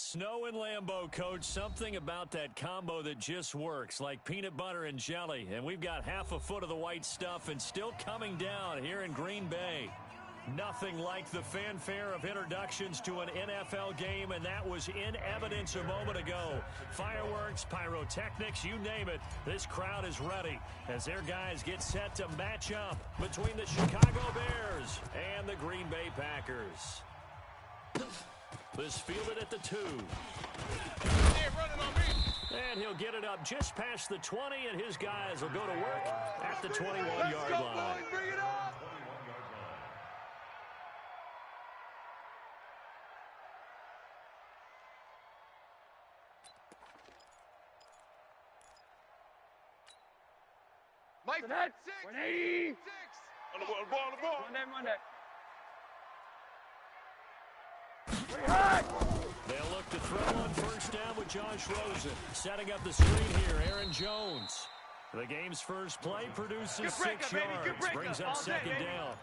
Snow and Lambeau, Coach. Something about that combo that just works, like peanut butter and jelly. And we've got half a foot of the white stuff and still coming down here in Green Bay. Nothing like the fanfare of introductions to an NFL game, and that was in evidence a moment ago. Fireworks, pyrotechnics, you name it. This crowd is ready as their guys get set to match up between the Chicago Bears and the Green Bay Packers. This fielded at the 2. And he'll get it up just past the 20, and his guys will go to work at the 21-yard line. Bring it up! Mike, that's 186. On the ball. Monday. They'll look to throw on first down with Josh Rosen. Setting up the screen here, Aaron Jones. The game's first play produces 6 yards. Brings up second down.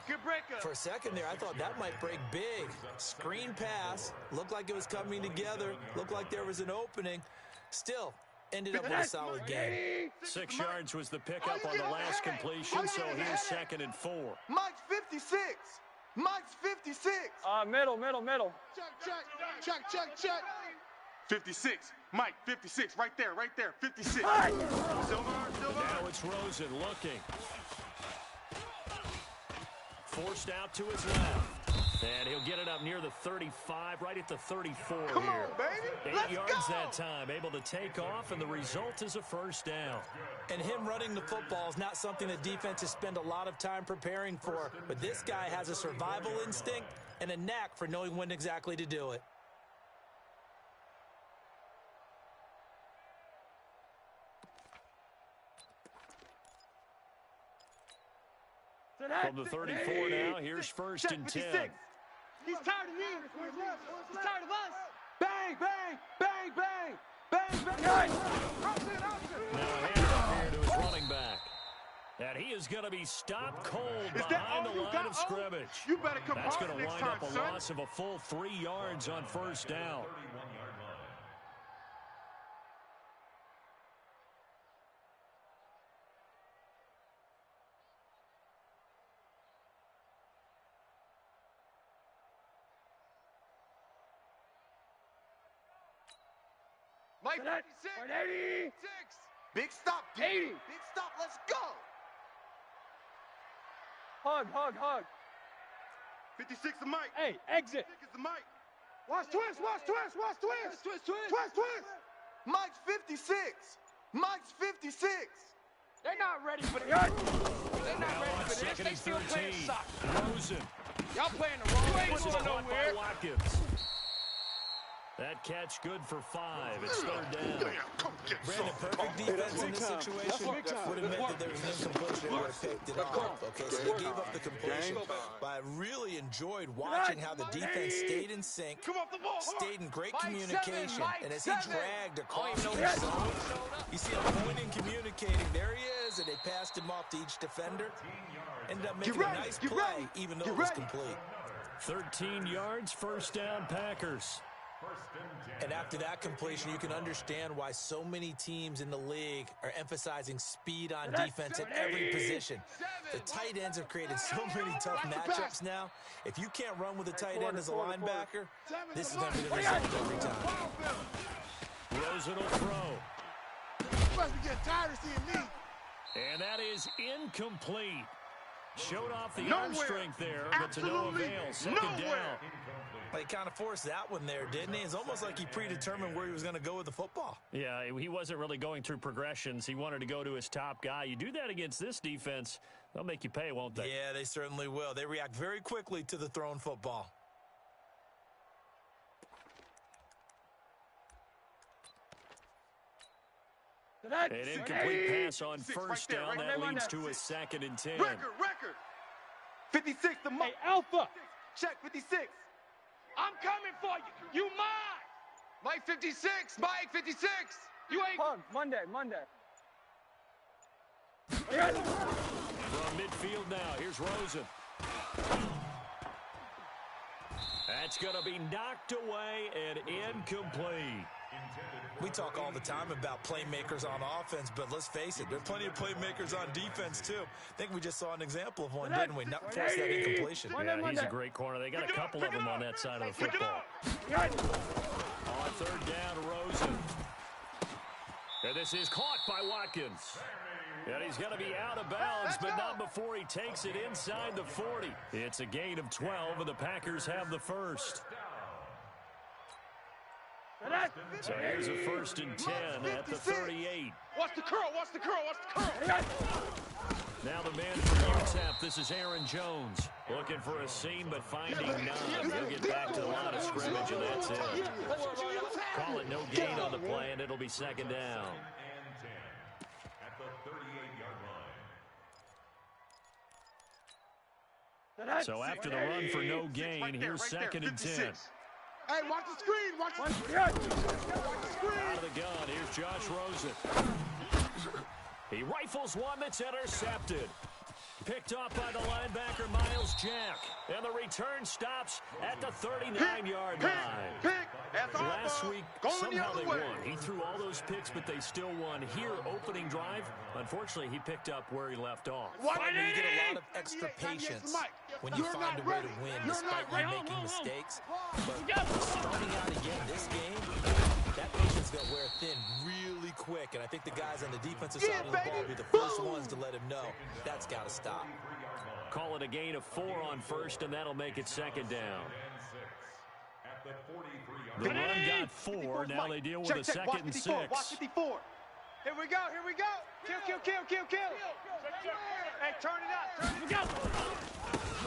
For a second there, I thought that might break big. Screen pass. Looked like it was coming together. Looked like there was an opening. Still, ended up with a solid game. 6 yards was the pickup on the last completion, so here's 2nd and 4. Mike's 56. Mike's 56. Middle. Check. 56. Mike, 56. Right there. 56. Silver. Now it's Rosen looking. Forced out to his left. And he'll get it up near the 35, right at the 34 Come here. on, baby. 8 Let's yards go. that time, able to take off, and the result is a first down. And him running the football is not something the defenses spend a lot of time preparing for. But this guy has a survival instinct and a knack for knowing when exactly to do it. From the 34 now, here's 1st and 10. He's tired of me. He's tired of us. Bang. Now a handoff here to his running back. And he is going to be stopped cold behind the line of scrimmage. You better come That's hard going to next wind time, up a son. loss of a full 3 yards on first down. Mike, 56. Big stop, dude. 80. Big stop, let's go. Hug. 56 to Mike. Hey, exit. 56 is the Mike. Watch twist. Mike's 56. Mike's 56. They're not ready for this. They're not ready for this. Second They and still playing 13. soccer. Rosen. Y'all playing the wrong way. This is Going caught by nowhere. Watkins. That catch good for 5. It's 3rd down. Brandon, perfect defense in this situation would have meant that there was an incompletion and would have picked it off. Okay, so they gave up the completion. But I really enjoyed watching how the defense stayed in sync, stayed in great communication, and as he dragged across the zone, you see him pointing, communicating. There he is, and they passed him off to each defender. Ended up making a nice play, even though it was complete. 13 yards, first down, Packers. And after that completion, you can understand why so many teams in the league are emphasizing speed on defense at every position. The tight ends have created so many tough matchups now. If you can't run with a tight end as a linebacker, this is going to be the result every time. Rosen will throw. You must be getting tired of seeing me. And that is incomplete. Showed off the arm strength there, but to no avail. Second down. He kind of forced that one there, didn't he? It's almost like he predetermined where he was going to go with the football. Yeah, he wasn't really going through progressions. He wanted to go to his top guy. You do that against this defense, they'll make you pay, won't they? Yeah, they certainly will. They react very quickly to the thrown football. An incomplete pass on first down. That leads to a 2nd and 10. Record. 56 to Mike. Hey, Alpha. Check 56. I'm coming for you. You mine. Mike 56. Mike 56. You ain't. Hug. Monday. From midfield now, here's Rosen. That's going to be knocked away and incomplete. We talk all the time about playmakers on offense, but let's face it, there are plenty of playmakers on defense, too. I think we just saw an example of one, didn't we? Not force that incompletion. Yeah, he's a great corner. They got a couple of them on that side of the football. On third down, Rosen. And this is caught by Watkins. And he's going to be out of bounds, but not before he takes it inside the 40. It's a gain of 12, and the Packers have the first. So here's a 1st and 10 at the 38. Watch the curl, watch the curl, watch the curl. Now the man from UTEP, this is Aaron Jones. Looking for a seam, but finding none. He'll get back to the line of scrimmage, and that's it. Call it no gain on the play, and it'll be 2nd down. So after the run for no gain, here's 2nd and 10. Hey, watch the screen. Watch the screen. Out of the gun, here's Josh Rosen. He rifles one that's intercepted. Picked off by the linebacker, Miles Jack. And the return stops at the 39-yard line. Last week, somehow they won. He threw all those picks, but they still won. Here, opening drive, unfortunately, he picked up where he left off. You get a lot of extra patience when you find a way to win, despite you making mistakes. But starting out again this game, that patience got wear thin really quick, and I think the guys on the defensive side of the ball will be the first ones to let him know that's got to stop. Call it a gain of 4 on 1st, and that'll make it 2nd down. The run got 4. Now they deal with a 2nd and 6. Watch 54. Here we go, here we go. Kill. Hey, turn it up, turn it up.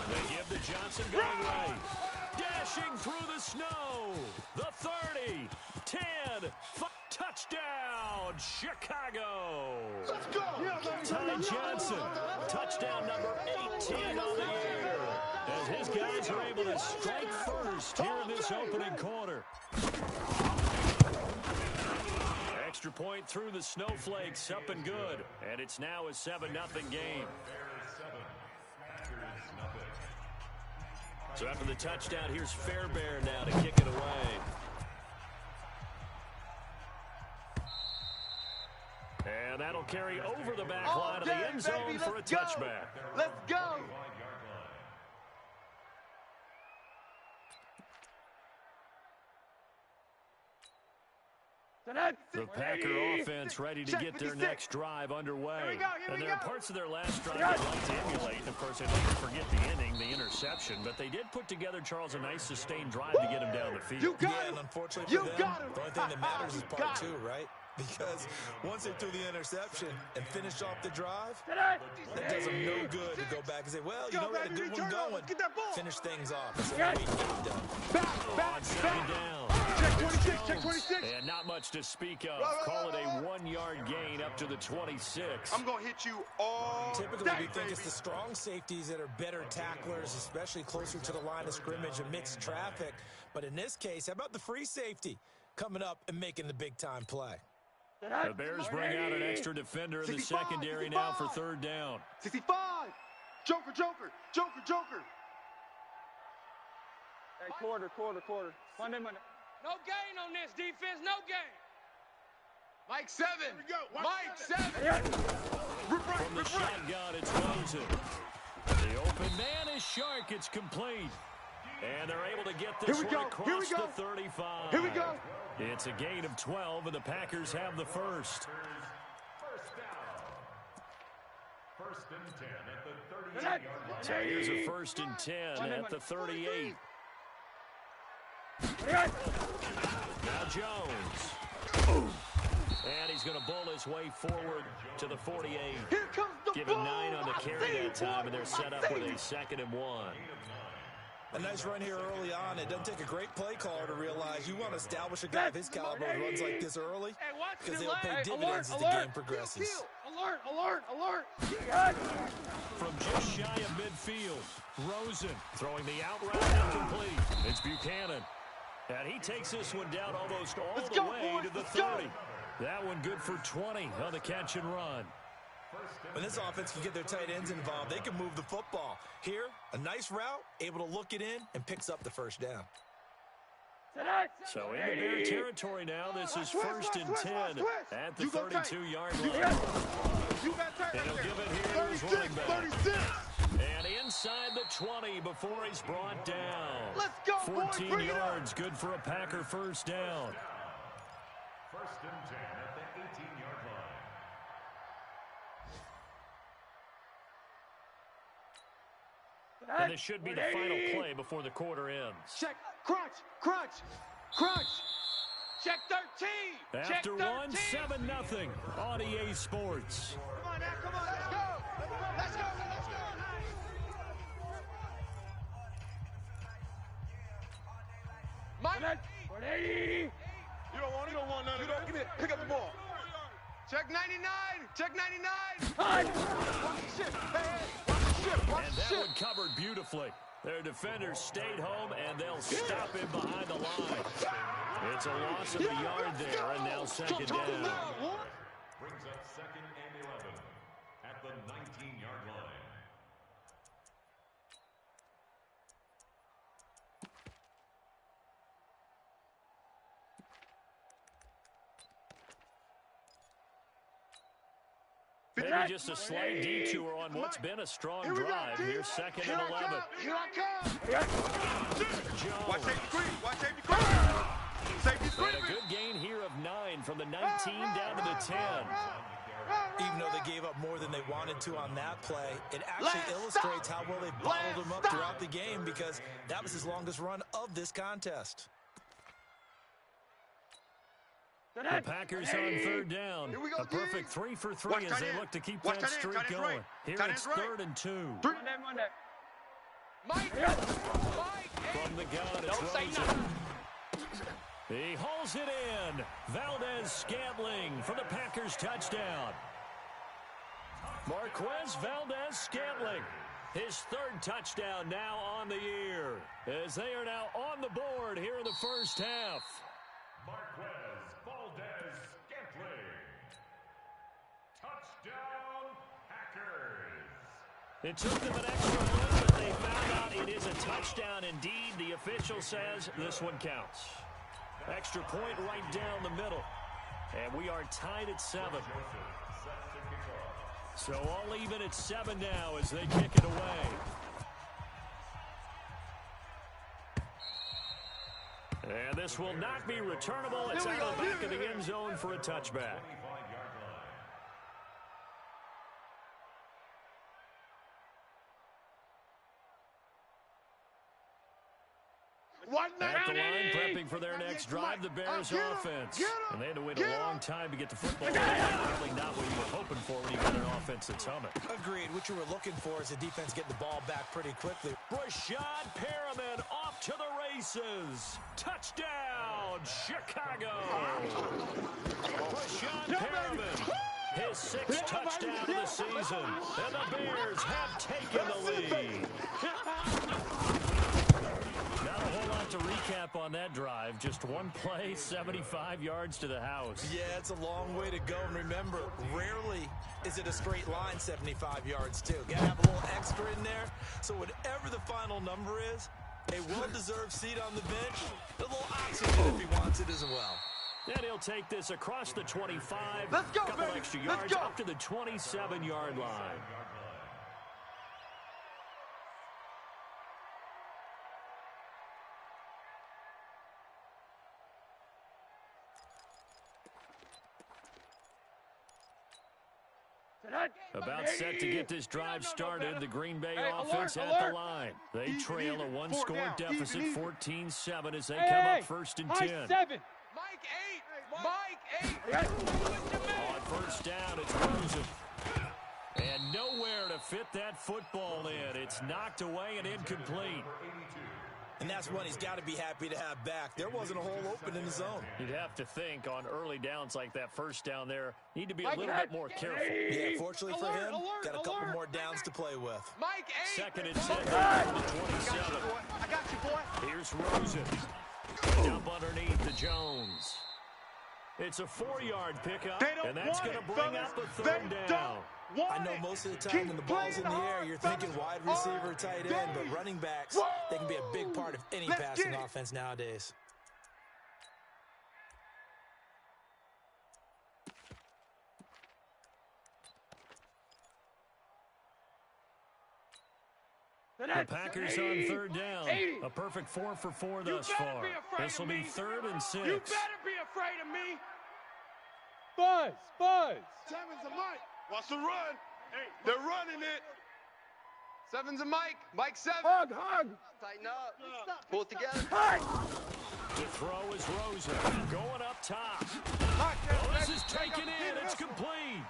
They give the Johnson going right. Dashing through the snow. The 30, 10, touchdown, Chicago. Let's go. Ty Johnson, touchdown number 18 on the year. As his guys are able to strike first here in this opening quarter. Extra point through the snowflakes, up and good. And it's now a 7-0 game. So after the touchdown, here's Fairbairn now to kick it away. And that'll carry over the back line of the end zone for a touchback. Let's go. The Packer offense ready to get their next drive underway. And there are parts of their last drive they'd like to emulate. And of course, they'd like to forget the inning, the interception. But they did put together, Charles, a nice sustained drive to get him down the field. And unfortunately for them, the only thing that matters is part 2, right? Because once they threw the interception and finished off the drive, that does them no good to go back and say, well, you know, we had a good one going. Finish things off. That's what we get done. On 2nd down. Check 26. And not much to speak of. Call it a 1-yard gain up to the 26. I'm going to hit you all Typically, day, we think it's the strong safeties that are better tacklers, especially closer to the line of scrimmage amidst traffic. But in this case, how about the free safety coming up and making the big-time play? The Bears bring out an extra defender in the secondary now for 3rd down. 65. Joker. Hey, quarter. Monday. No gain on this defense, no gain. Mike 7. Mike 7. From the shotgun, it's Rosen. The open man is Shark. It's complete. And they're able to get this one across the 35. Here we go. It's a gain of 12, and the Packers have the first. So here's a 1st and 10 at the 38. Now Jones. And he's going to bull his way forward to the 48. Here comes the Given ball. 9 on the carry that time, and they're set up with a 2nd and 1. A nice run here early on. It doesn't take a great play caller to realize you want to establish a guy of his caliber who runs like this early because they'll pay dividends as the game progresses. Alert. From just shy of midfield, Rosen throwing the out route incomplete. It's Buchanan. And he takes this one down almost all the way to the 30. That one good for 20 on the catch and run. When this offense can get their tight ends involved, they can move the football. Here, a nice route, able to look it in, and picks up the 1st down. So into their territory now. This is 1st and 10 at the 32-yard line. And he'll give it here to his running back. And inside the 20 before he's brought down. Let's go, 14 yards, good for a Packer first down. 1st and 10 at the 18-yard line. And this should be the final play before the quarter ends. Check, crunch, crunch, crunch. Check 13. After Check 1, 7-0 on EA Sports. Come on now, come on, let's go. Let's go, let's go. Mike, 180. You don't want it? You don't want none of it. You don't give it. Pick up the ball. Check 99. Check 99. Watch the ship. Hey, watch the ship. Watch And the that ship. one covered beautifully. Their defenders stayed home, and they'll stop him behind the line. It's a loss of a yard there, and now 2nd down. Brings up 2nd and 11 at the 19-yard line. Maybe just a slight detour on what's been a strong drive. Here's 2nd and 11. Here I come. Jones. Watch safety screen. Watch safety screen. Safety And screen. a good gain here of 9 from the 19 down to the 10. Even though they gave up more than they wanted to on that play, it actually illustrates how well they bottled him up throughout the game, because that was his longest run of this contest. The Packers on 3rd down. Here we go, A perfect 3 for 3 Watch as tight they end. look to keep Watch that tight end. streak Tight end's going. right. Here Tight it's end's right. 3rd and 2. Mike. From the gun, it's Don't say Rosen. nothing. He hauls it in. Valdez-Scantling for the Packers touchdown. Marquez Valdez-Scantling, his 3rd touchdown now on the year, as they are now on the board here in the first half. Marquez Valdez-Scantling. Touchdown, Packers. It took them an extra point, but they found out it is a touchdown indeed. The official says this one counts. Extra point right down the middle. And we are tied at 7. So all even at 7 now as they kick it away. And this will not be returnable. It's out of the back of the end zone for a touchback. At the line, prepping for their next drive, the Bears offense. And they had to wait a long time to get the football. Probably not what you were hoping for when you got an offense that's humming. Agreed. What you were looking for is the defense getting the ball back pretty quickly. Rashad Perriman off to the races. Touchdown, Chicago. Rashad Perriman, his 6th touchdown of the season. And the Bears have taken the lead. Not a whole lot to recap on that drive. Just one play, 75 yards to the house. Yeah, it's a long way to go. And remember, rarely is it a straight line 75 yards, too. Got to have a little extra in there. So whatever the final number is, a well-deserved seat on the bench, a little oxygen if he wants it as well. And he'll take this across the 25. Let's go, couple baby. extra Let's yards go. up to the 27-yard line. About set to get this drive started. The Green Bay offense at the line. They trail a one-score deficit, 14-7, as they come up 1st and 10. Mike 8. On 1st down, it's Rosen. And nowhere to fit that football in. It's knocked away and incomplete. And that's one he's got to be happy to have back. There wasn't a hole open in the zone. You'd have to think on early downs like that 1st down there, need to be a little bit more careful. Yeah, fortunately for him, got a couple more downs to play with. Mike 8. 2nd and 10 to the 27. I got you, boy. Here's Rosen. Dump underneath to Jones. It's a 4-yard pickup, and that's going to bring up a 3rd down. I know most of the time when the ball's in the air, you're thinking wide receiver, tight end, but running backs, they can be a big part of any passing offense nowadays. The Packers on third down. A perfect 4 for 4 thus far. This will be 3rd and 6. You better be afraid of me. Buzz. Seven's a Mike. Watch the run. They're running it. Seven's a Mike. Mike 7. Hug. Tighten up. Pull it together. The throw is Rosen. Going up top. Oh, this is taken in. It's complete.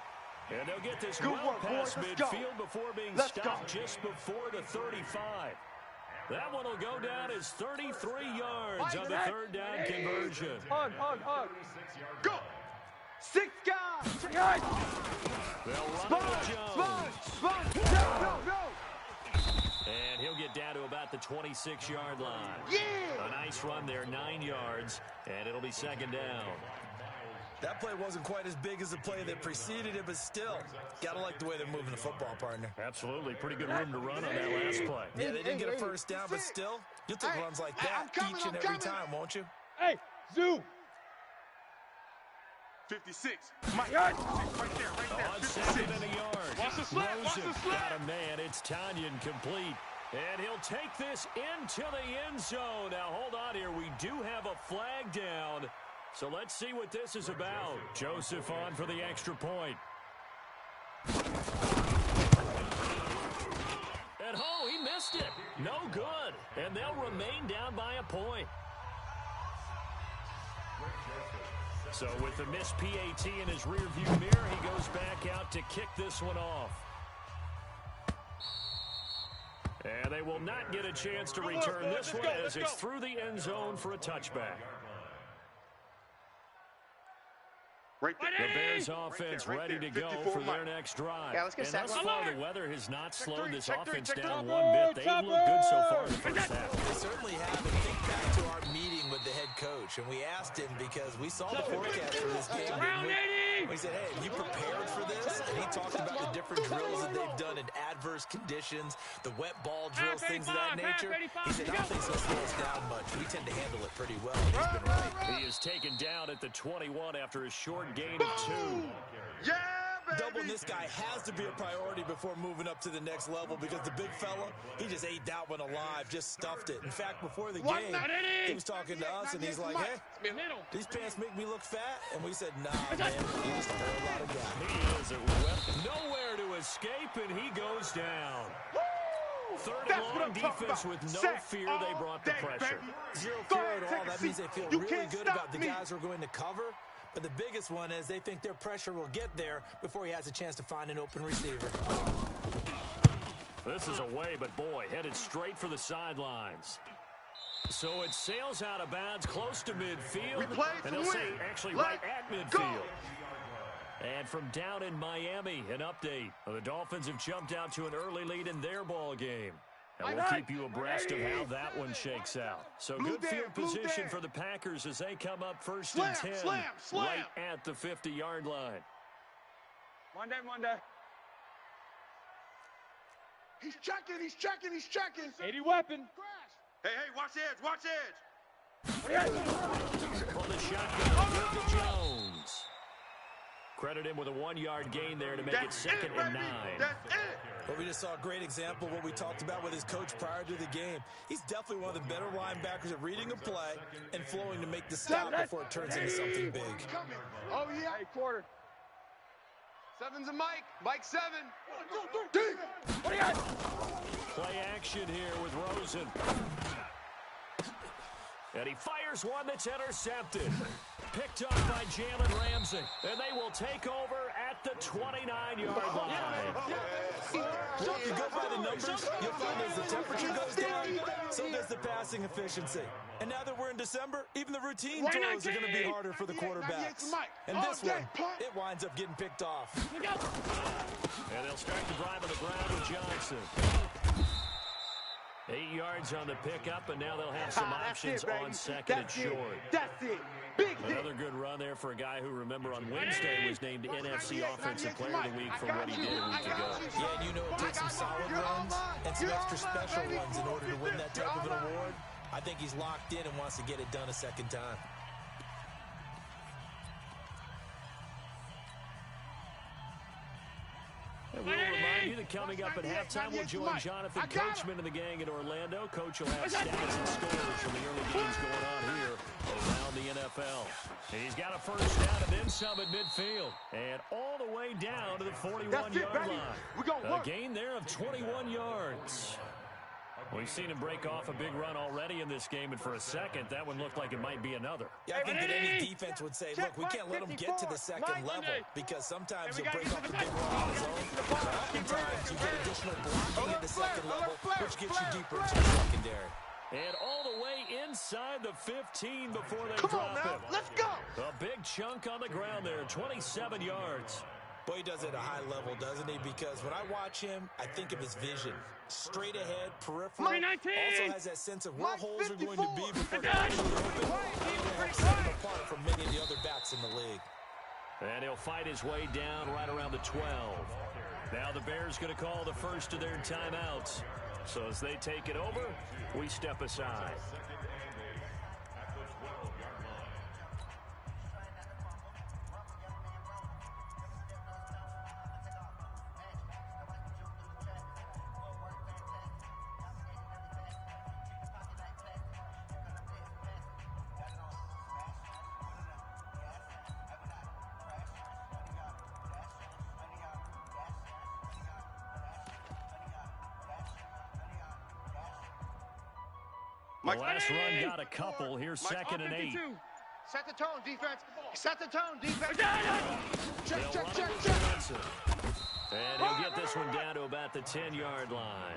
And they'll get this well past midfield before being stopped just before the 35. That one will go down as 33 yards on the 3rd down conversion. Hug. Go. 6 guys. They'll run it with Jones. Go. And he'll get down to about the 26-yard line. Yeah. A nice run there, 9 yards, and it'll be 2nd down. That play wasn't quite as big as the play that preceded it, but still, gotta like the way they're moving the football, partner. Absolutely. Pretty good room to run on that last play. Yeah, they didn't get a first down, but still, you'll take runs like that each and every time, won't you? Hey, Zoo. 56. Mike. Right there. On 2nd and a yard. Watch the slant. Rosen got a man. It's Tanyan complete. And he'll take this into the end zone. Now, hold on here. We do have a flag down. So let's see what this is about. Joseph on for the extra point. And he missed it. No good. And they'll remain down by a point. So with the missed PAT in his rearview mirror, he goes back out to kick this one off. And they will not get a chance to return this one as it's through the end zone for a touchback. Right there. The Bears offense ready to go for their next drive. Yeah, let's get and thus set. far, the weather has not slowed this offense down one bit. They look good so far in the first half. They certainly have. And think back to our meeting with the head coach, and we asked him because we saw the forecast for this game. We said, hey, have you prepared for this? And he talked about the different drills that they've done in adverse conditions, the wet ball drills, things of that nature. He said, I don't think it's going to slow us down much. We tend to handle it pretty well. He's been right. He is taken down at the 21 after a short gain of 2. Yeah, baby. Doubling this guy has to be a priority before moving up to the next level because the big fella, he just ate that one alive, just stuffed it. In fact, before the game, he was talking to us, and he's like, hey, these pants make me look fat? And we said, nah, man, you're just a whole lot of guy. He is a weapon. Nowhere to escape, and he goes down. Third and long defense with no fear. They brought the pressure. Zero fear at all. That means they feel really good about the guys who are going to cover. But the biggest one is they think their pressure will get there before he has a chance to find an open receiver. This is away, but boy, headed straight for the sidelines. So it sails out of bounds close to midfield. And they'll say actually right at midfield. And from down in Miami, an update. The Dolphins have jumped out to an early lead in their ball game. And we'll keep you abreast of how that one shakes out. So good field position for the Packers as they come up 1st and 10 right at the 50-yard line. One day. He's checking. 80 weapon. Hey, watch edge. From the shotgun, to Jones. Credit him with a 1-yard gain there to make it 2nd and 9. That's it. Well, we just saw a great example of what we talked about with his coach prior to the game. He's definitely one of the better linebackers at reading a play and flowing to make the stop before it turns into something big. Oh, yeah. Hey, quarter. 7's a Mike. Mike 7. 1, 2, 3. What do you got? Play action here with Rosen. And he fires one that's intercepted. Picked up by Jalen Ramsey. And they will take over at the 29-yard line. Well, if you go by the numbers, you'll find as the temperature goes down, so does the passing efficiency. And now that we're in December, even the routine throws are going to be harder for the quarterbacks. And this one, it winds up getting picked off. And they'll start the drive on the ground with Johnson. 8 yards on the pickup, and now they'll have some options on 2nd and short. That's it. Big Another good run there for a guy who, remember, on Wednesday was named NFC Offensive Player of the Week for what he did a week ago. Yeah, and you know it takes some solid runs and some extra special ones in order to win that type of an award. I think he's locked in and wants to get it done a second time. And we'll remind remind you that coming up at halftime, we'll join Jonathan Coachman and the gang in Orlando. Coach will have stats and scores from the early games going on here around the NFL. He's got a first down and then some at midfield. And all the way down to the 41-yard line. A gain there of 21 yards. We've seen him break off a big run already in this game, and for a second, that one looked like it might be another. Yeah, I think that any defense would say, look, we can't let him get to the second level, because sometimes he'll break off a big run on his own. But oftentimes, you get additional blocking at the second level, which gets you deeper into the secondary. And all the way inside the 15 before they drop him. Let's go. A big chunk on the ground there, 27 yards. Boy, he does it at a high level, doesn't he? Because when I watch him, I think of his vision. Straight ahead, peripheral. Also has that sense of where holes are going to be before they're actually open. And set him apart from many of the other backs in the league. And he'll fight his way down right around the 12. Now the Bears going to call the first of their timeouts. So as they take it over, we step aside. The last run got a couple. Here's second and 8. Set the tone, defense. Set the tone, defense. Check. And he'll get this one down to about the 10-yard line.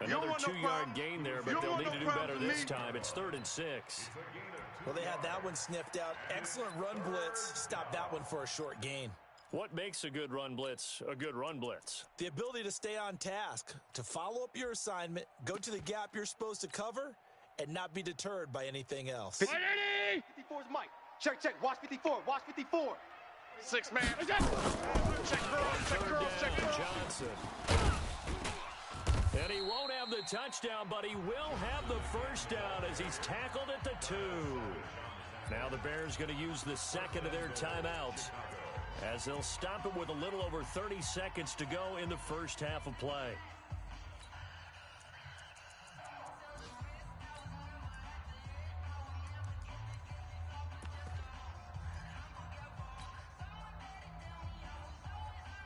Another 2-yard gain there, but they'll need to do better this time. It's 3rd and 6. Well, they had that one sniffed out. Excellent run blitz. Stop that one for a short gain. What makes a good run blitz a good run blitz? The ability to stay on task, to follow up your assignment, go to the gap you're supposed to cover, and not be deterred by anything else. 54's Mike. Check. Watch 54. Watch 54. 6 man. Check girl. Johnson. And he won't have the touchdown, but he will have the first down as he's tackled at the 2. Now the Bears going to use the second of their timeouts as they'll stop it with a little over 30 seconds to go in the first half of play.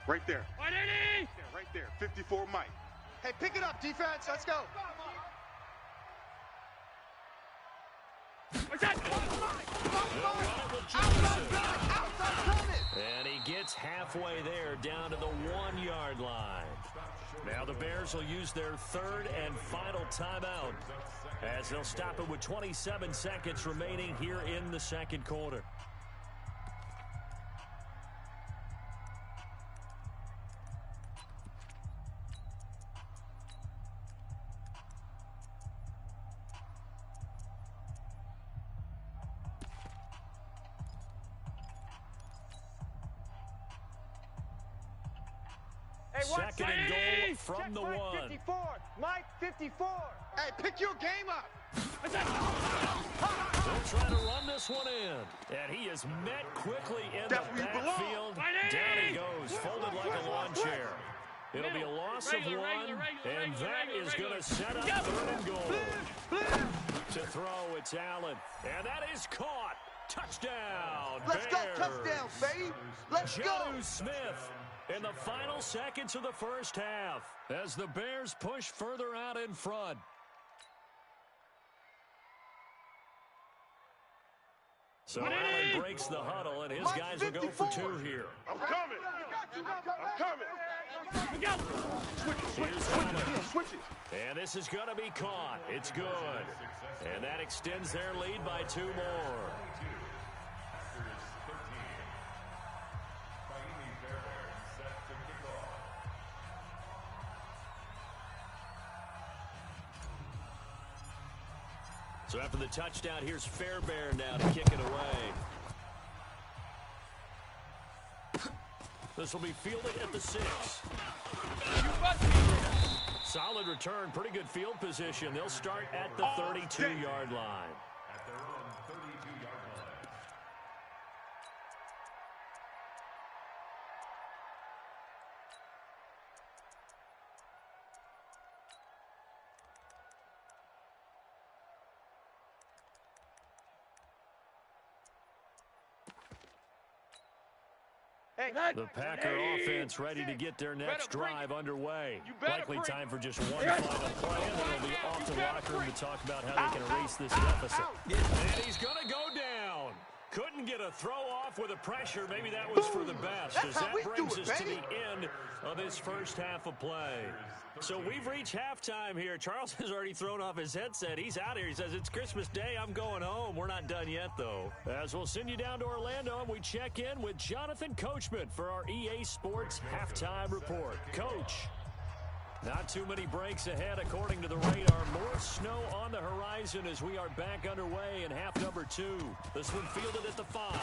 Right there. Right there. 54 Mike. Hey, pick it up, defense. Let's go. And he gets halfway there down to the 1-yard line. Now the Bears will use their 3rd and final timeout as they'll stop it with 27 seconds remaining here in the second quarter. Second and goal from the 1. 54. Mike 54. Hey, pick your game up. They'll try to run this one in. And he is met quickly in the backfield. Down he goes, folded like a lawn chair. It'll be a loss of 1, and that is going to set up 3rd and goal. To throw, it's Allen. And that is caught. Touchdown, Let's Bears. go, touchdown, baby. Let's go. Jonnu Smith in the final seconds of the first half as the Bears push further out in front. So Allen breaks the huddle, and his guys will go for 2 here. I'm coming. Switch it. And this is going to be caught. It's good. And that extends their lead by 2 more. So after the touchdown, here's Fairbairn now to kick it away. This will be fielded at the 6. Solid return, pretty good field position. They'll start at the 32-yard line. At their own 32-yard line. The Packer offense ready to get their next drive underway. Likely time for just one final play, and then they'll be off to the locker room to talk about how they can erase this deficit. And he's going to go down. Couldn't get a throw off with the pressure. Maybe that was for the best, as that brings us to the end of this first half of play. So we've reached halftime here. Charles has already thrown off his headset. He's out here. He says, it's Christmas Day. I'm going home. We're not done yet, though. As we'll send you down to Orlando, and we check in with Jonathan Coachman for our EA Sports Halftime Report. Coach, not too many breaks ahead according to the radar. More snow on the horizon as we are back underway in half number 2. This one fielded at the 5.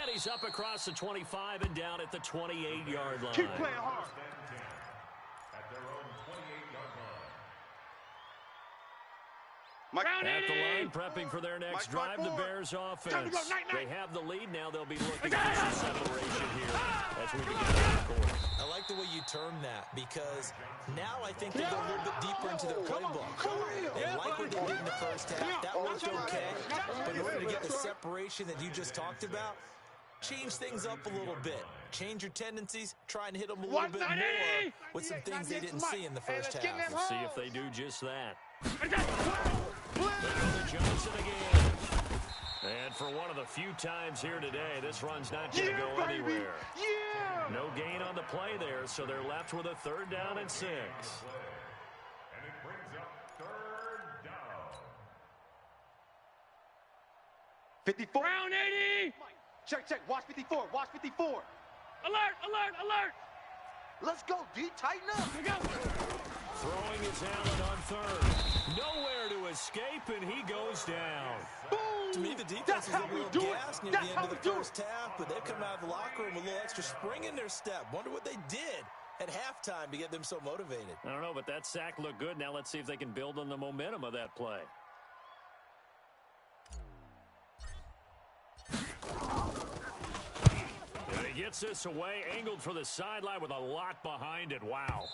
And he's up across the 25 and down at the 28-yard line. Keep playing hard. At their own 28-yard line. At the line, prepping for their next drive, the Bears offense. They have the lead now. They'll be looking for some separation here as we begin the quarter. I like the way you term that, because now I think they go a little bit deeper into their playbook. They like what they did in the first half. That worked okay. But in order to get the separation that you just talked about, change things up a little bit. Change your tendencies, try and hit them a little bit more with some things they didn't see in the first half. We'll see if they do just that. Johnson again. And for one of the few times here today, this run's not going to go anywhere. No gain on the play there, so they're left with a 3rd down and 6. And it brings up 3rd down. 54. Round 80. Check. Watch 54. Watch 54. Alert. Let's go, D. Tighten up. Here we go. Throwing his Allen on 3rd. Nowhere to escape, and he goes down. Boom. To me, the defense was a little gassed near the end of the first half, but they've come out of the locker room with a little extra spring in their step. Wonder what they did at halftime to get them so motivated. I don't know, but that sack looked good. Now let's see if they can build on the momentum of that play. And he gets this away, angled for the sideline with a lot behind it. Wow.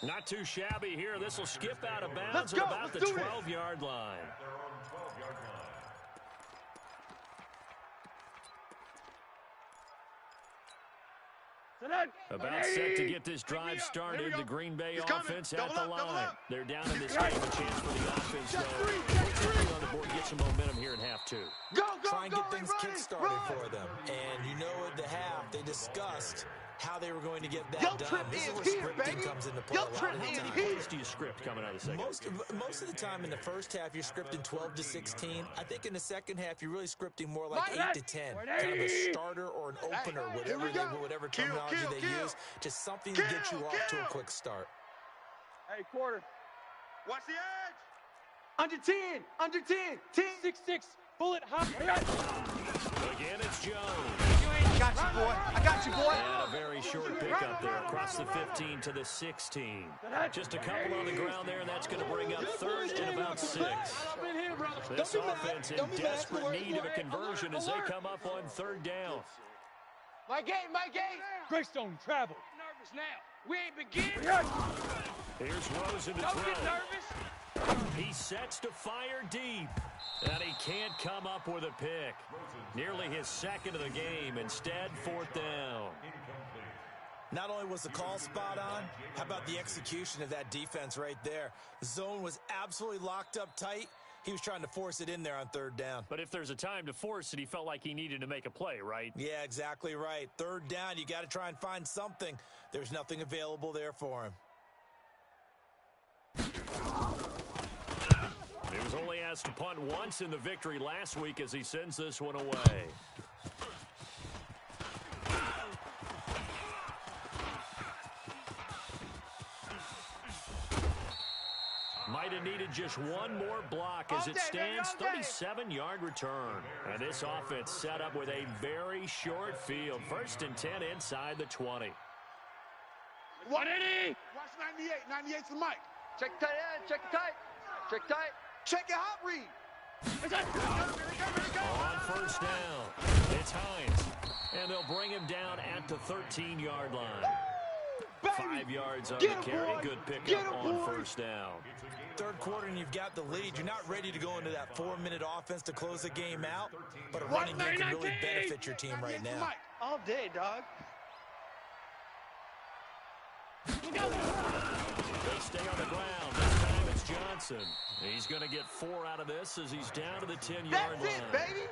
Not too shabby here. This will skip out of bounds at about the 12-yard line. Their own 12-yard line. About set to get this drive started. The Green Bay offense at the line. They're down in this game. A chance for the offense, though. On the board, get some momentum here in half 2. Try and get things kick-started for them. And you know at the half, they discussed how they were going to get that done. This is where scripting comes into play a lot of the time. How much do you script coming out of the second? Most of the time in the first half, you're scripting 12 to 16. I think in the second half, you're really scripting more like 8 to 10. Kind of a starter or an opener, whatever terminology they use. Just something to get you off to a quick start. Hey, quarter. Watch the edge. Under 10. 6-6. Bullet hop. Again, it's Jones. I got you, boy. And a very short pickup there across the 15 to the 16. Just a couple on the ground there, and that's going to bring up 3rd and about 6. This offense in desperate need of a conversion as they come up on 3rd down. My gate. Greystone travel. Nervous now. We ain't beginning. Here's Rosen to Don't get throw. nervous. He sets to fire deep, and he can't come up with a pick. Nearly his 2nd of the game. Instead, 4th down. Not only was the call spot on, how about the execution of that defense right there? The zone was absolutely locked up tight. He was trying to force it in there on 3rd down. But if there's a time to force it, he felt like he needed to make a play, right? Yeah, exactly right. 3rd down, you got to try and find something. There's nothing available there for him. He was only asked to punt once in the victory last week as he sends this one away. Might have needed just one more block as it stands. 37-yard return. And this offense set up with a very short field. 1st and 10 inside the 20. 180. Watch 98. 98's the mic. Check tight end. Check tight. Check tight. Check your hot read. On 1st down, it's Hines. And they'll bring him down at the 13-yard line. baby. 5 yards on Get the him, carry. boy. Good Get pickup him, on boy. first down. Third quarter and you've got the lead. You're not ready to go into that 4-minute offense to close the game out, but a running game can really benefit your team right now. All day, dog. They stay on the ground. This time it's Johnson. He's going to get 4 out of this as he's down to the 10-yard line. That's it, baby.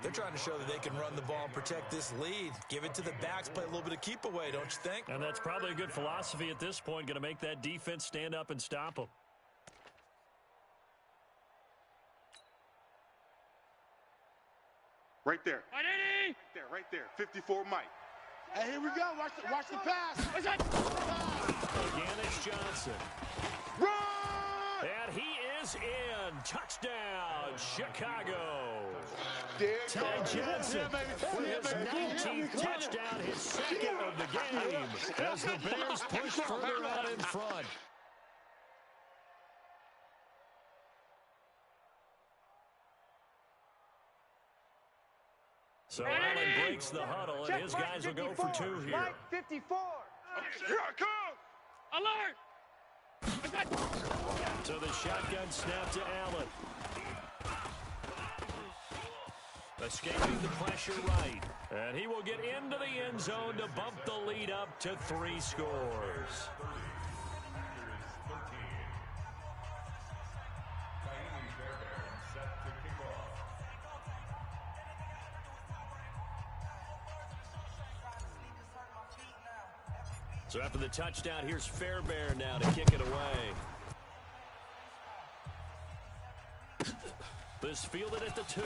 They're trying to show that they can run the ball and protect this lead. Give it to the backs, play a little bit of keep away, don't you think? And that's probably a good philosophy at this point, going to make that defense stand up and stop them. Right there. Ready? Right there. 54 Mike. Hey, here we go. Watch the pass. What's that? Again, it's Johnson. Run! And he is in. Touchdown, Chicago. Ty Johnson with his 19th touchdown, his second of the game, as the Bears push further out in front. So Allen breaks the huddle, and his guys will go for 2 here. Mike 54. Here I come. Alert! So the shotgun snap to Allen. Escaping the pressure right. And he will get into the end zone to bump the lead up to 3 scores. So after the touchdown, here's Fairbairn now to kick it away. This fielded at the 2.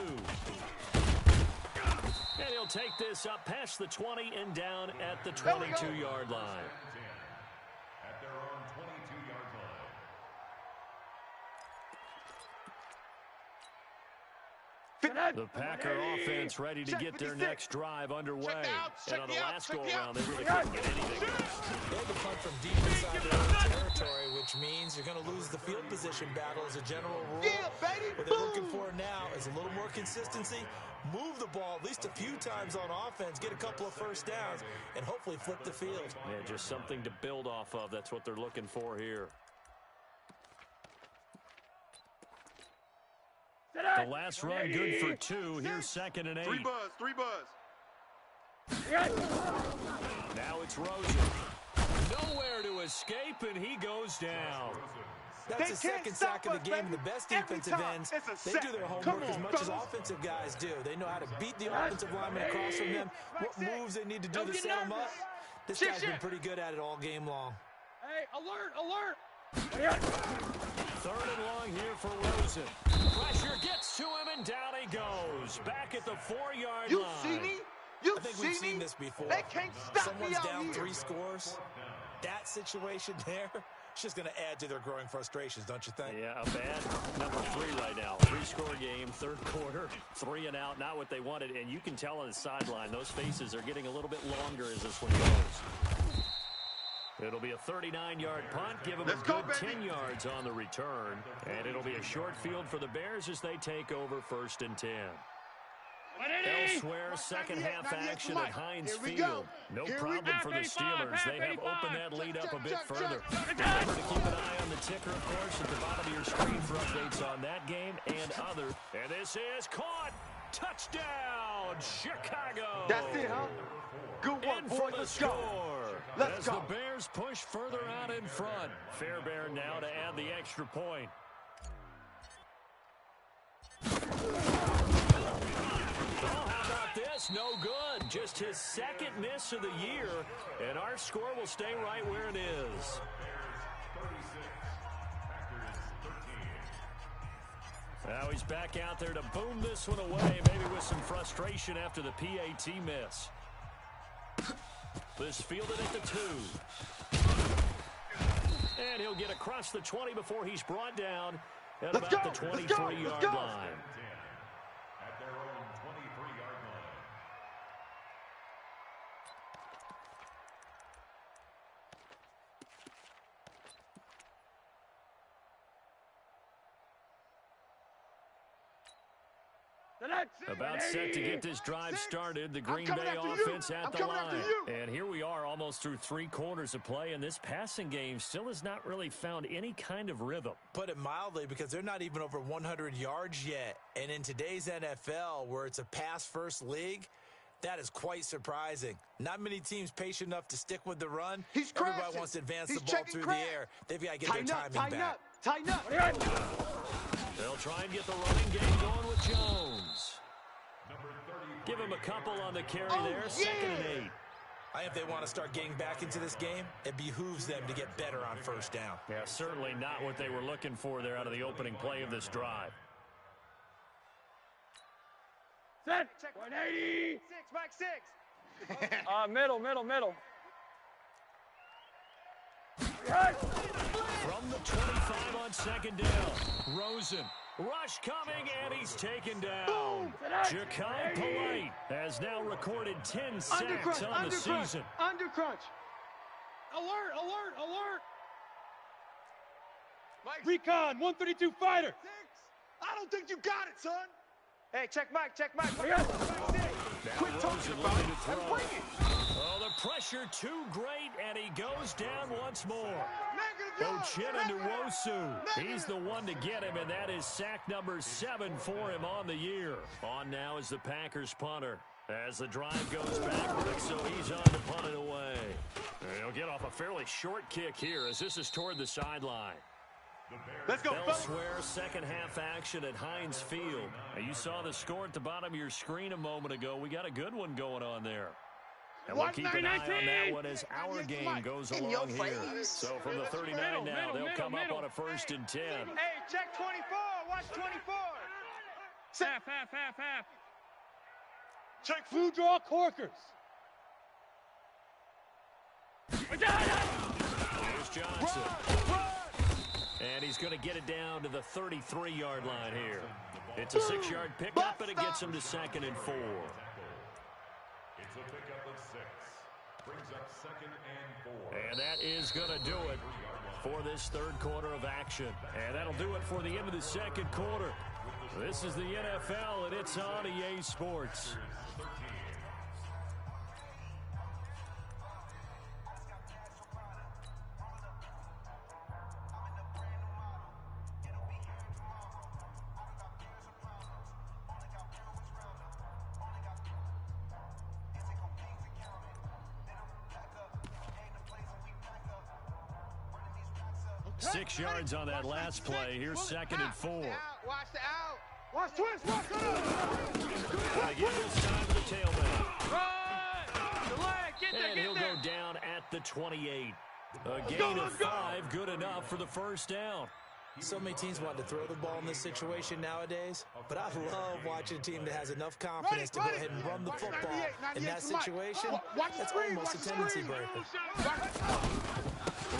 And he'll take this up past the 20 and down at the 22-yard line. At their own 22-yard line. The Packer offense ready to get their next drive underway. And on the last go-around, they really couldn't get anything. They had to punt from deep inside their own territory, which means you're going to lose the field position battle as a general rule. Yeah, baby. What they're looking for now is a little more consistency, move the ball at least a few times on offense, get a couple of first downs, and hopefully flip the field. Yeah, just something to build off of. That's what they're looking for here. The last run good for 2. Here's 2nd and 8. 3 buzz. Now it's Rosen. Nowhere to escape, and he goes down. That's the second sack of the game. The best defensive ends, they do their homework as much as offensive guys do. They know how to beat the offensive lineman across from them, what moves they need to do to set them up. This guy's been pretty good at it all game long. Hey, alert! 3rd and long here for Rosen. Pressure gets to him, and down he goes. Back at the 4-yard line. You see me? You I think see we've me? seen this before. They can't stop me Someone's out down here. 3 scores. That situation there, it's just going to add to their growing frustrations, don't you think? Yeah, a bad number 3 right now. 3-score game, 3rd quarter, 3 and out, not what they wanted. And you can tell on the sideline, those faces are getting a little bit longer as this one goes. It'll be a 39-yard punt, give them a good 10 yards on the return. And it'll be a short field for the Bears as they take over 1st and 10. Elsewhere, second half action at Heinz Field. No problem for the Steelers. They have opened that lead up a bit further. Remember to keep an eye on the ticker, of course, at the bottom of your screen for updates on that game and other. And this is caught. Touchdown, Chicago. That's it, huh? Good one, In boys. for the Let's go. score. Let's as go. the Bears push further out in front. Fairbairn now to add the extra point. Oh, how about this? No good. Just his 2nd miss of the year, and our score will stay right where it is. Now he's back out there to boom this one away, maybe with some frustration after the PAT miss. This fielded at the 2. And he'll get across the 20 before he's brought down at about the 23-yard line. At their own 23-yard line. About set to get this drive started. The Green Bay offense at the line. And here we are almost through 3 quarters of play, and this passing game still has not really found any kind of rhythm. Put it mildly, because they're not even over 100 yards yet. And in today's NFL, where it's a pass-first league, that is quite surprising. Not many teams patient enough to stick with the run. Everybody wants to advance the ball through the air. They've got to get their timing back. Tighten up. They'll try and get the running game going with Jones. Give him a couple on the carry there. 2nd and 8. I think if they want to start getting back into this game, it behooves them to get better on first down. Yeah, certainly not what they were looking for there out of the opening play of this drive. Set. 180. 6, Mike 6. Middle. From the 25 on 2nd down. Rosen. Rush coming, and he's taken down. Ja'Kai Polite has now recorded 10 sacks on the season. Undercrunch. Alert. Recon, 132 fighter. 6. I don't think you got it, son. Hey, check Mike. Quit talking about it and bring it. Oh, the pressure too great, and he goes down once more. Uchenna Nwosu. He's the one to get him, and that is sack number 7 for him on the year. On now is the Packers punter. As the drive goes backward, so he's on to punt it away. He'll get off a fairly short kick here as this is toward the sideline. Let's go, Elsewhere, second half action at Heinz Field. Now, you saw the score at the bottom of your screen a moment ago. We got a good one going on there. And we'll keep an eye on that one as our game goes along here. So from the 39 now, they'll come up on a 1st and 10. Hey, check 24. Watch 24. Half. Check food draw corkers. Here's Johnson. And he's going to get it down to the 33-yard line here. It's a 6-yard pickup, and it gets him to 2nd and 4. It's a pickup of 6. Brings up 2nd and 4. And that is going to do it for this 3rd quarter of action. And that'll do it for the end of the 2nd quarter. This is the NFL, and it's on EA Sports. Okay. 6 yards on that last play. Here's 2nd and 4. Watch the out. Watch twist. Watch the Again, this time to the tailback. Run! The leg, get there, And he'll go down at the 28. A gain of 5, good enough for the 1st down. So many teams want to throw the ball in this situation nowadays, but I love watching a team that has enough confidence to go ahead and run the football. In that situation, that's almost a tendency breaker.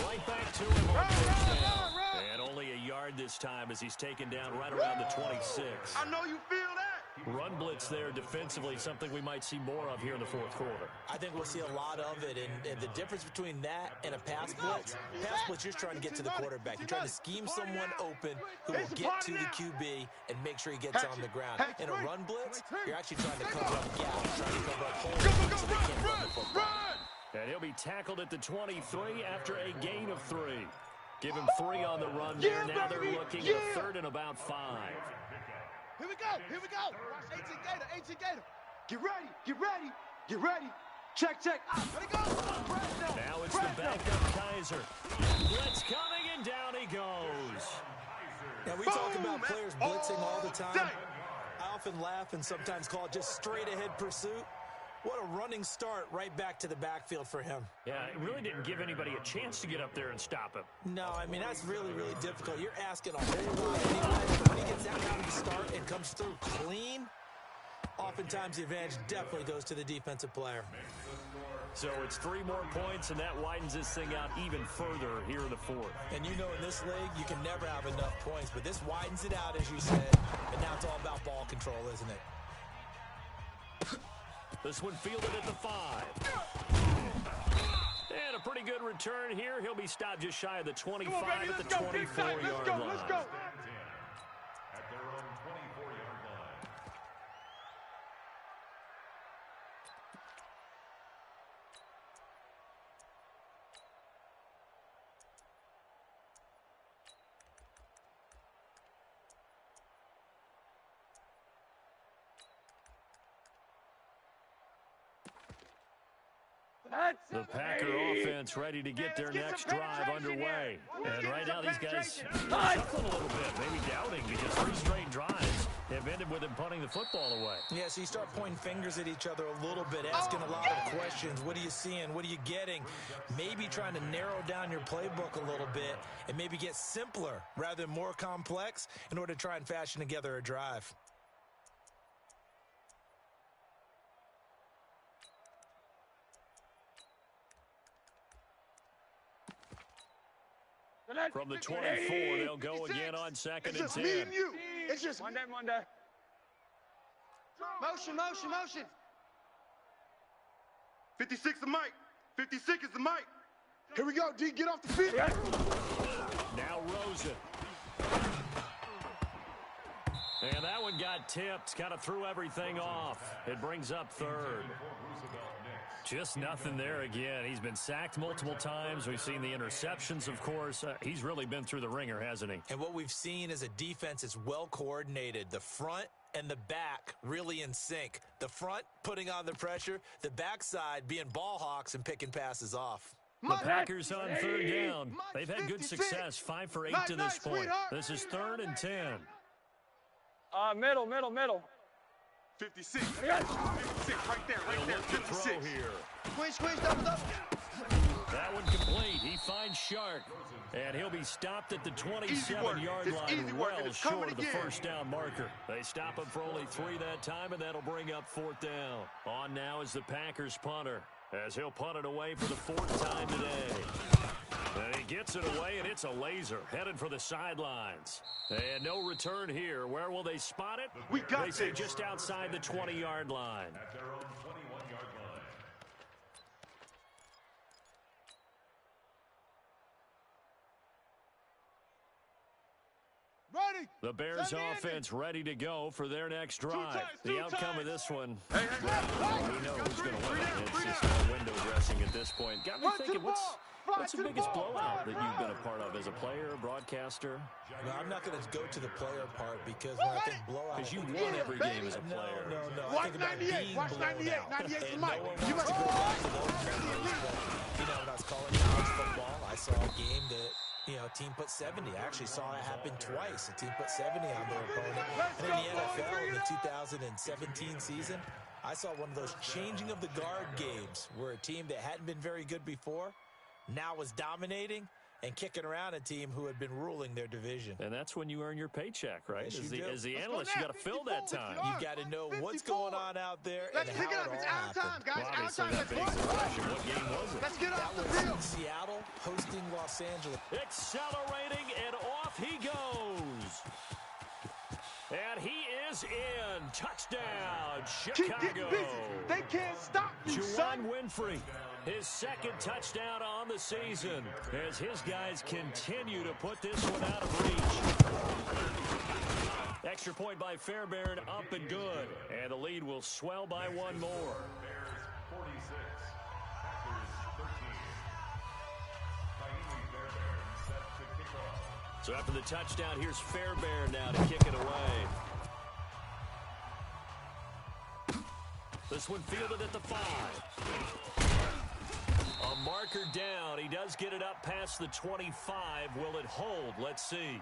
Right back to him on 1st down. And only a yard this time as he's taken down right around the 26. I know you feel that. Run blitz there defensively, something we might see more of here in the 4th quarter. I think we'll see a lot of it, and the difference between that and a pass blitz, you're just trying to get to the quarterback. You're trying to scheme someone open who will get to the QB and make sure he gets on the ground. In a run blitz, you're actually trying to cover up gaps, trying to cover up holes so they can't run the football. And he'll be tackled at the 23 after a gain of 3. Give him 3 on the run there. Now they're looking at a 3rd and about 5. Here we go. Watch 18 Gator. Get ready. Check. Let it go. Now it's the backup Kaiser. Blitz coming, and down he goes. Now, we talk about players blitzing all the time. I often laugh and sometimes call it just straight-ahead pursuit. What a running start right back to the backfield for him. Yeah, it really didn't give anybody a chance to get up there and stop him. No, I mean, that's really, really difficult. You're asking a whole lot anyway. When he gets that down to start and comes through clean, oftentimes the advantage definitely goes to the defensive player. So it's 3 more points, and that widens this thing out even further here in the 4th. And you know in this league, you can never have enough points, but this widens it out, as you said, and now it's all about ball control, isn't it? This one fielded at the 5. And a pretty good return here. He'll be stopped just shy of the 25 at the 24-yard line. At their own 24-yard line. The Packer offense ready to get their next drive underway. And right now these guys shuffling a little bit, maybe doubting, because 3 straight drives have ended with them punting the football away. Yeah, so you start pointing fingers at each other a little bit, asking a lot of questions. What are you seeing? What are you getting? Maybe trying to narrow down your playbook a little bit and maybe get simpler rather than more complex in order to try and fashion together a drive. From the 24, they'll go again on 2nd and 10. It's just me and you. It's just Monday. motion. 56 the mic. 56 is the mic. Here we go, D. Get off the field. Now Rosen. And that one got tipped, kind of threw everything off. It brings up 3rd. Just nothing there again. He's been sacked multiple times. We've seen the interceptions, of course. He's really been through the ringer, hasn't he? And what we've seen is a defense that's well coordinated. The front and the back really in sync. The front putting on the pressure, the backside being ball hawks and picking passes off. The Packers on 3rd down. They've had good success, 5 for 8 to this point. This is 3rd and 10. Middle. 56. 56 right there. He'll look to 56. throw here. Squeeze, double. That one complete. He finds Shark, and he'll be stopped at the 27-yard line, well short of the first down marker. They stop him for only 3 that time, and that'll bring up 4th down. On now is the Packers punter, as he'll punt it away for the 4th time today. And he gets it away, and it's a laser, headed for the sidelines. And no return here. Where will they spot it? We got They say this. just outside the 20-yard line. At their own 21-yard line. Ready. The Bears offense ready to go for their next drive. The outcome of this one, Hey. we know who's going to win. It's just window dressing at this point. Got me thinking, what's the biggest blowout that you've been a part of as a player, broadcaster? No, I'm not going to go to the player part because when I think blowout... Because you won every game as a player. No. I Watch think about 98. being Watch blown 98. out. 98 's the And mic. no one You wants to must go back to those memories, but, when I was calling college football, I saw a game that, a team put 70. I actually saw it happen twice. A team put 70 on their opponent. And in the NFL in the 2017 season, I saw one of those changing of the guard games where a team that hadn't been very good before now was dominating and kicking around a team who had been ruling their division. And that's when you earn your paycheck, right? Yes, As you do. the analyst, you got to fill that time. You've got to know what's going on out there and Let's how pick it up. it It's all out of time, happened. guys. Well, Out of obviously, time. that begs the question, what game was it? Let's get That off the was field. Seattle hosting Los Angeles. Accelerating, and off he goes. And he is in. Touchdown, Keep getting Chicago. busy. They can't stop you, son. Juwan Winfrey, his 2nd touchdown on the season, as his guys continue to put this one out of reach. Extra point by Fairbairn, up and good. And the lead will swell by 1 more. Bears 46, Packers 13. Kaimi Fairbairn set to kick off. So after the touchdown, here's Fairbairn now to kick it away. This one fielded at the 5. A marker down. He does get it up past the 25. Will it hold? Let's see.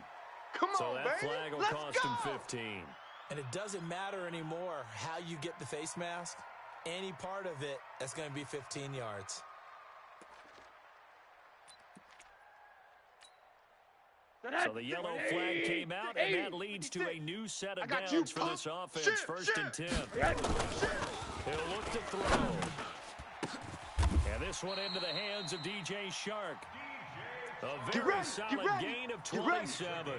Come So on, that baby. flag will Let's cost go. him 15. And it doesn't matter anymore how you get the face mask. Any part of it, that's going to be 15 yards. So the yellow flag came out, and that leads to a new set of got you, downs for punk. this offense. Shit, 1st and 10. He'll look to throw. And this one into the hands of DJ Shark. A very solid gain of 27.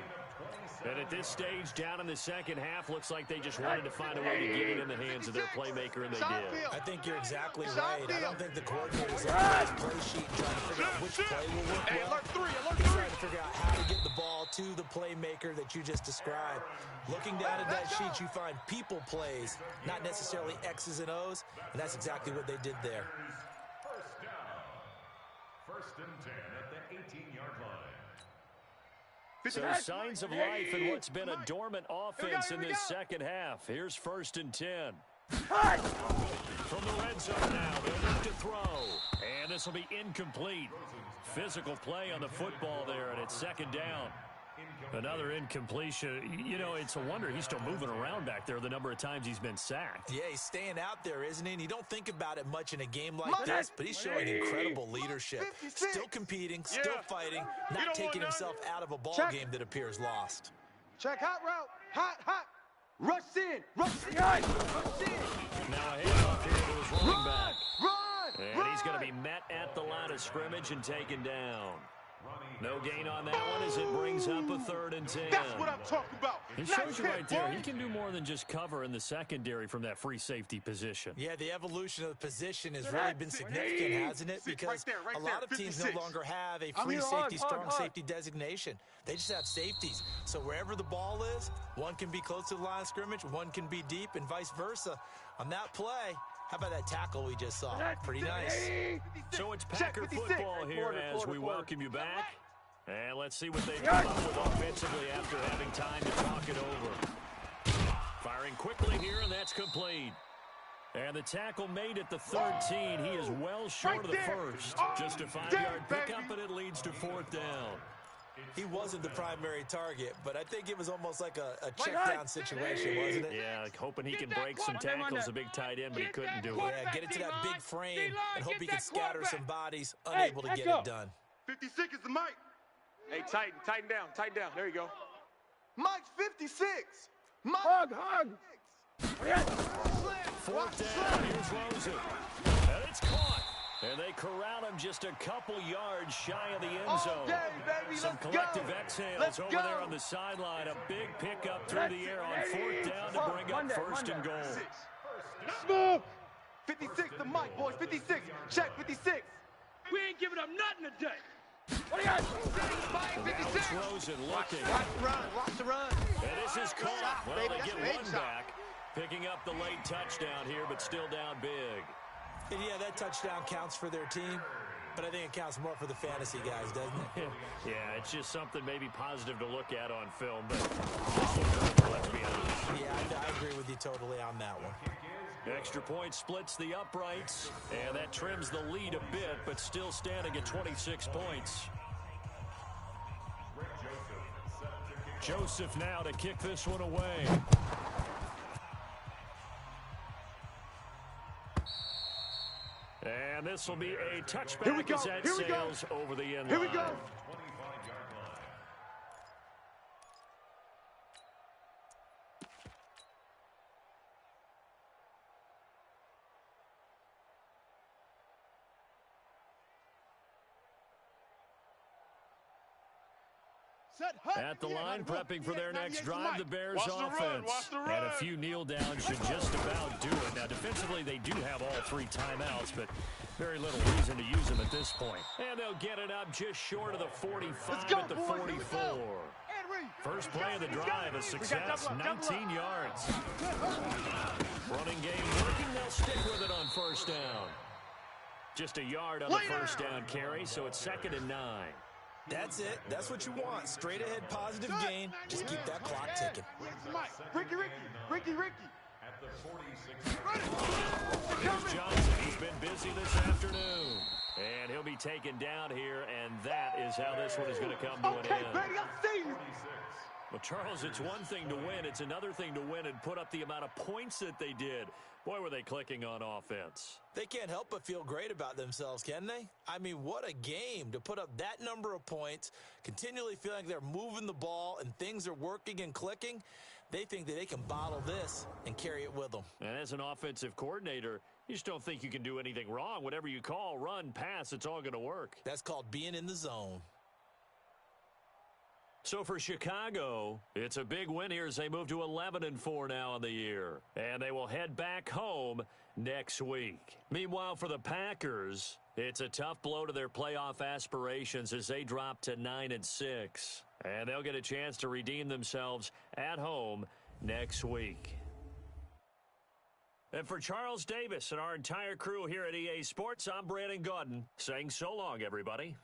And at this stage, down in the second half, looks like they just wanted to find a way to get it in the hands of their playmaker, and they did. I think you're exactly right. I don't think the coordinator's looking at his play sheet and trying to figure out which play will work well. Alert 3, alert He's 3. trying to figure out how to get the ball to the playmaker that you just described. Looking down at that sheet, you find people plays, not necessarily X's and O's, and that's exactly what they did there. First down. 1st and 10 at the 18-yard line. So signs of life in what's been a dormant offense in this second half. Here's 1st and 10. from the red zone now. They'll need to throw. And this will be incomplete. Physical play on the football there, and it's second down. Another incompletion. You know, it's a wonder he's still moving around back there the number of times he's been sacked. Yeah, he's staying out there, isn't he? And you don't think about it much in a game like this, but he's showing incredible leadership. Still competing, still fighting, not taking himself out of a ball game that appears lost. Check hot route. Hot. Rush in. Rush in. Rush in. Now a handoff here to his running back. Run. And he's going to be met at the line of scrimmage and taken down. No gain on that one as it brings up a 3rd and 10. That's what I'm talking about. It shows you right there. He can do more than just cover in the secondary from that free safety position. Yeah, the evolution of the position has really been significant, hasn't it? Because a lot of teams no longer have a free safety, strong safety designation. They just have safeties. So wherever the ball is, one can be close to the line of scrimmage, one can be deep, and vice versa. On that play, how about that tackle we just saw? Pretty nice. So it's Packer football here as we welcome you back. And let's see what they come up with offensively after having time to talk it over. Firing quickly here, and that's complete. And the tackle made at the 13. He is well short of the first. Just a 5-yard pickup, and it leads to 4th down. He wasn't the primary target, but I think it was almost like a check-down situation, wasn't it? Yeah, hoping he can break some tackles, a big tight end, but he couldn't do it. Yeah, get into that big frame and hope he can scatter some bodies, unable to get it done. 56 is the mic. Hey, tighten down. There you go. Mike 56. Mike. Hug. 4th down, here's Rosen. And it's caught. And they corral him just a couple yards shy of the end zone. Some collective exhales over there on the sideline. A big pickup through the air on 4th down to bring up 1st and goal. Move. 56 the mic, boys. 56. Check 56. We ain't giving up nothing today. What do you got? Now it's Rosen looking. Watch the run. And this is caught. Well, they get one back. Picking up the late touchdown here, but still down big. And yeah, that touchdown counts for their team, but I think it counts more for the fantasy guys, doesn't it? Yeah, it's just something maybe positive to look at on film, but let's be honest. Yeah, I agree with you totally on that one. Extra point splits the uprights, and that trims the lead a bit, but still standing at 26 points. Joseph now to kick this one away. And this will be a touchback as that sails over the end line. Here we go. At the line, prepping for their next drive, the Bears offense. And a few kneel downs should just about do it. Now, defensively, they do have all 3 timeouts, but very little reason to use them at this point. And they'll get it up just short of the 45 at the 44. First play of the drive, a success, 19 yards. Running game working, they'll stick with it on 1st down. Just a yard on the 1st down carry, so it's 2nd and 9. That's it. That's what you want. Straight ahead positive gain. Just keep that clock ticking. Ricky. At the 46. Here's Johnson. He's been busy this afternoon. And he'll be taken down here, and that is how this one is going to come to an end. Baby, I see you. Well, Charles, it's one thing to win. It's another thing to win and put up the amount of points that they did. Boy, were they clicking on offense. They can't help but feel great about themselves, can they? I mean, what a game to put up that number of points, continually feeling like they're moving the ball and things are working and clicking. They think that they can bottle this and carry it with them. And as an offensive coordinator, you just don't think you can do anything wrong. Whatever you call, run, pass, it's all going to work. That's called being in the zone. So for Chicago, it's a big win here as they move to 11-4 now on the year. And they will head back home next week. Meanwhile, for the Packers, it's a tough blow to their playoff aspirations as they drop to 9-6. And they'll get a chance to redeem themselves at home next week. And for Charles Davis and our entire crew here at EA Sports, I'm Brandon Gaudin saying so long, everybody.